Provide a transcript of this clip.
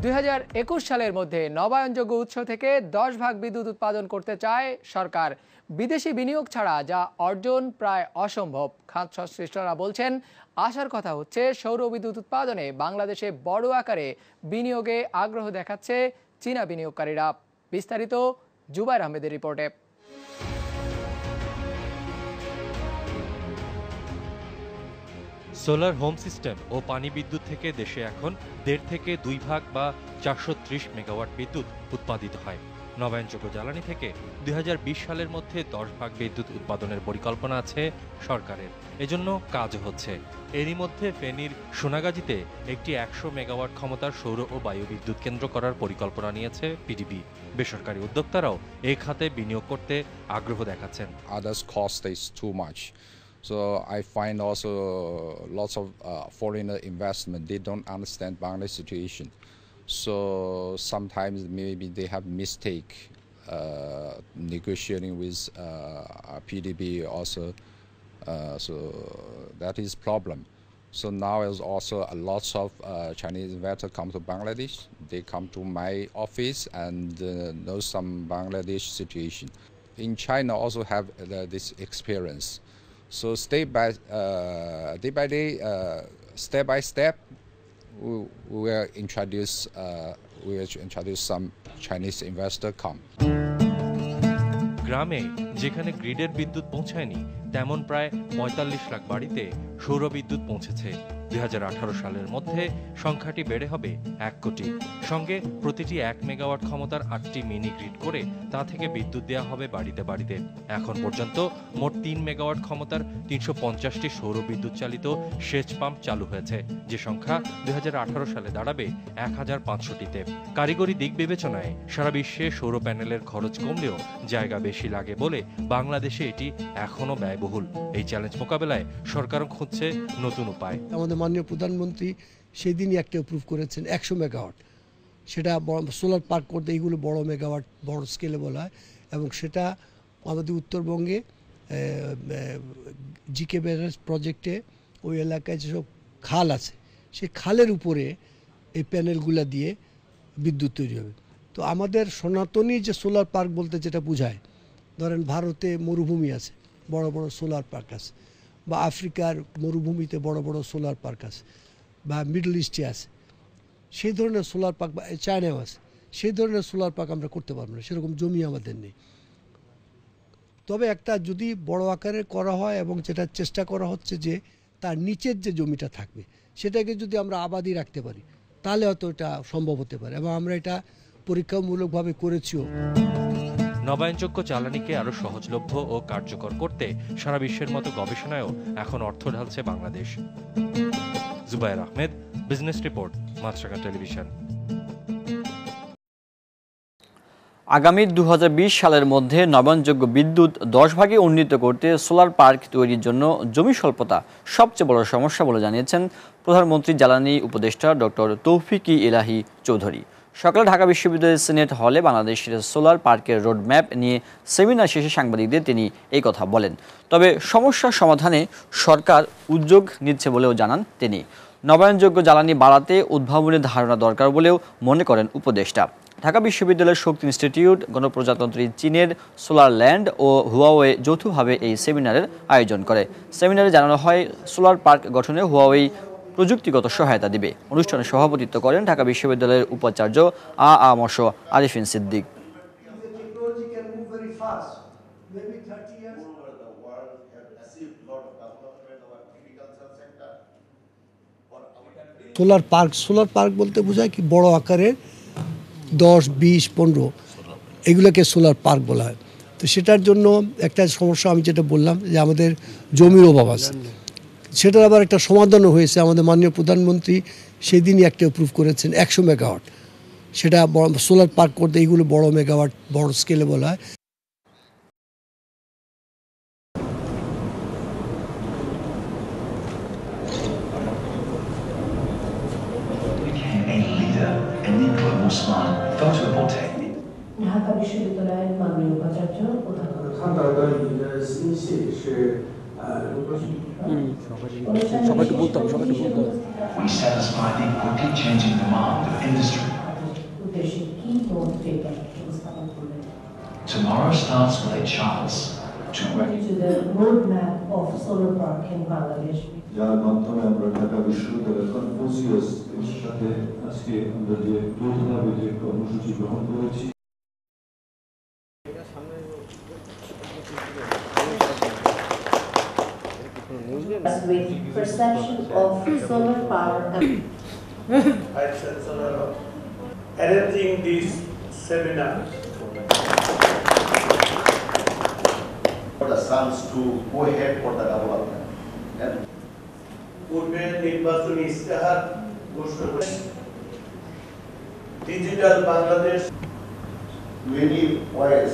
2021 সালের মধ্যে নবায়নযোগ্য উৎস থেকে 10 ভাগ বিদ্যুৎ উৎপাদন করতে চায় সরকার। বিদেশি বিনিয়োগ ছাড়া যা অর্জন প্রায় অসম্ভব। খাত সংশ্লিষ্টরা বলছেন, আশার কথা হচ্ছে সৌর বিদ্যুৎ উৎপাদনে বাংলাদেশে বড় আকারে বিনিয়োগে আগ্রহ দেখাচ্ছে চীনা বিনিয়োগকারীরা। বিস্তারিত জুবাইর আহমেদের রিপোর্টে। সোলার হোম সিস্টেম ও পানি বিদ্যুৎ থেকে দেশে এখন 1.5 থেকে 2 ভাগ বা 430 মেগাওয়াট বিদ্যুৎ উৎপাদিত হয়। নবায়নযোগ্য জ্বালানি থেকে 2020 সালের মধ্যে 10 ভাগ বিদ্যুৎ উৎপাদনের পরিকল্পনা আছে সরকারের। এজন্য কাজ হচ্ছে। এরই মধ্যে ফেনীর সোনাগাজীতে একটি 100 মেগাওয়াট ক্ষমতার সৌর ও বায়ু বিদ্যুৎ কেন্দ্র করার পরিকল্পনা নিয়েছে পিডিবি। বেসরকারি উদ্যোক্তারাও এই খাতে বিনিয়োগ করতে আগ্রহ দেখাচ্ছেন। Others cost is too much. So I find also lots of foreigner investment, they don't understand Bangladesh situation. So sometimes maybe they have mistake negotiating with PDB also. So that is problem. So now is also a lots of Chinese investors come to Bangladesh. They come to my office and know some Bangladesh situation. In China also have this experience. So day by day, step by step, we will introduce some Chinese investor come. গ্রামে যেখানে গ্রিডের বিদ্যুৎ পৌঁছায়নি তেমন প্রায় 45 লাখ বাড়িতে সৌর বিদ্যুৎ পৌঁছেছে। 2018 সালের মধ্যে সংখ্যাটি বেড়ে হবে 1 কোটি। সঙ্গে প্রতিটি 1 মেগাওয়াট ক্ষমতার 8টি মিনি গ্রিড করে তা থেকে বিদ্যুৎ দেওয়া হবে বাড়িতে বাড়িতে। এখন পর্যন্ত মোট 3 মেগাওয়াট ক্ষমতার 350টি সৌর বিদ্যুৎ চালিত সেচ পাম্প চালু হয়েছে, যে সংখ্যা 2018 সালে দাঁড়াবে 1500টিতে। কারিগরি দিক বিবেচনায় সারা বিশ্বে সৌর প্যানেলের খরচ কমলেও জায়গা বেশি লাগে বলে বাংলাদেশে এটি এখনো ব্যয়বহুল। এই চ্যালেঞ্জ মোকাবেলায় সরকারও খুঁজছে নতুন উপায়। আমাদের মাননীয় প্রধানমন্ত্রী সেদিনই একটা অ্যাপ্রুভ করেছেন 100 মেগাওয়াট। সেটা সোলার পার্ক করতে এইগুলো বড় মেগাওয়াট, বড় স্কেলে বলা হয়। এবং সেটা আমাদের উত্তরবঙ্গে জিকে ব্যারেজ প্রজেক্টে ওই এলাকায় যেসব খাল আছে সেই খালের উপরে এই প্যানেলগুলা দিয়ে বিদ্যুৎ তৈরি হবে। তো আমাদের সনাতনী যে সোলার পার্ক বলতে যেটা বোঝায়, ধরেন ভারতে মরুভূমি আছে, বড় বড় সোলার পার্ক আছে, বা আফ্রিকার মরুভূমিতে বড় বড় সোলার পার্ক আছে, বা মিডল ইস্টে আছে, সেই ধরনের সোলার পার্ক, বা চায়নাও আছে, সেই ধরনের সোলার পার্ক আমরা করতে পারবো না, সেরকম জমি আমাদের নেই। তবে একটা যদি বড় আকারে করা হয়, এবং যেটা চেষ্টা করা হচ্ছে যে তার নিচের যে জমিটা থাকবে সেটাকে যদি আমরা আবাদি রাখতে পারি তাহলে হয়তো এটা সম্ভব হতে পারে, এবং আমরা এটা পরীক্ষামূলকভাবে করেছিও। নবায়নযোগ্য জ্বালানিকে আরো সহজলভ্য ও কার্যকর করতে সারা বিশ্বের মতো গবেষণায়ও এখন অর্থ ঢালছে বাংলাদেশ। জুবাইর আহমেদ, বিজনেস রিপোর্ট, মাছরাঙা টেলিভিশন। আগামী 2020 সালের মধ্যে নবায়নযোগ্য বিদ্যুৎ 10 ভাগে উন্নীত করতে সোলার পার্ক তৈরির জন্য জমি স্বল্পতা সবচেয়ে বড় সমস্যা বলে জানিয়েছেন প্রধানমন্ত্রী জ্বালানি উপদেষ্টা ডক্টর তৌফিক-ই ইলাহি চৌধুরী। সকালে ঢাকা বিশ্ববিদ্যালয়ের সিনেট হলে বাংলাদেশের সোলার পার্কের রোডম্যাপ নিয়ে সেমিনার শেষে সাংবাদিকদের তিনি এই কথা বলেন। তবে সমস্যার সমাধানে সরকার উদ্যোগ নিচ্ছে বলেও জানান তিনি। নবায়নযোগ্য জ্বালানি বাড়াতে উদ্ভাবনের ধারণা দরকার বলেও মনে করেন উপদেষ্টা। ঢাকা বিশ্ববিদ্যালয়ের শক্তি ইনস্টিটিউট, গণপ্রজাতন্ত্রী চীনের সোলার ল্যান্ড ও হুয়াওয়ে যৌথভাবে এই সেমিনারের আয়োজন করে। সেমিনারে জানানো হয় সোলার পার্ক গঠনে হুয়াওয়ে প্রযুক্তিগত সহায়তা দিবে। অনুষ্ঠানে সভাপতিত্ব করেন ঢাকা বিশ্ববিদ্যালয়ের উপাচার্য আ.ম.স. আরিফিন সিদ্দিক। সোলার পার্ক বলতে বোঝায় কি বড় আকারের 10, 20, 15 এগুলোকে সোলার পার্ক বলা হয়। তো সেটার জন্য একটা সমস্যা আমি যেটা বললাম যে আমাদের জমির অভাব আছে, সেটার আবার একটা সমাধানও হয়েছে। আমাদের মাননীয় প্রধানমন্ত্রী সেদিনই একটা অ্যাপ্রুভ করেছেন 100 মেগাওয়াট। সেটা সোলার পার্ক করতে এইগুলো বড় মেগাওয়াট, বড় স্কেলে বলা হয়। ঢাকা বিশ্ববিদ্যালয়ের মাননীয় উপাচার্য সবাইকে বলতাম We satisfy the quickly changing demand of industry মন্ত্রী এটা উপস্থাপন করবেন। Tomorrow starts with a chance to To the roadmap of solar park in Bangladesh. যার মাধ্যমে আমরা ঢাকা বিশ্ববিদ্যালয়ের কনফুসিয়াস এর সাথে আজকে আমরা যে যৌথভাবে যে কর্মসূচি গ্রহণ করেছি With perception of solar power and Vice Chancellor of arranging this seminar. For the sons to go ahead for the development. And পূর্বে নির্বাচনী ইশতেহার ঘোষণা করে ডিজিটাল বাংলাদেশ many ways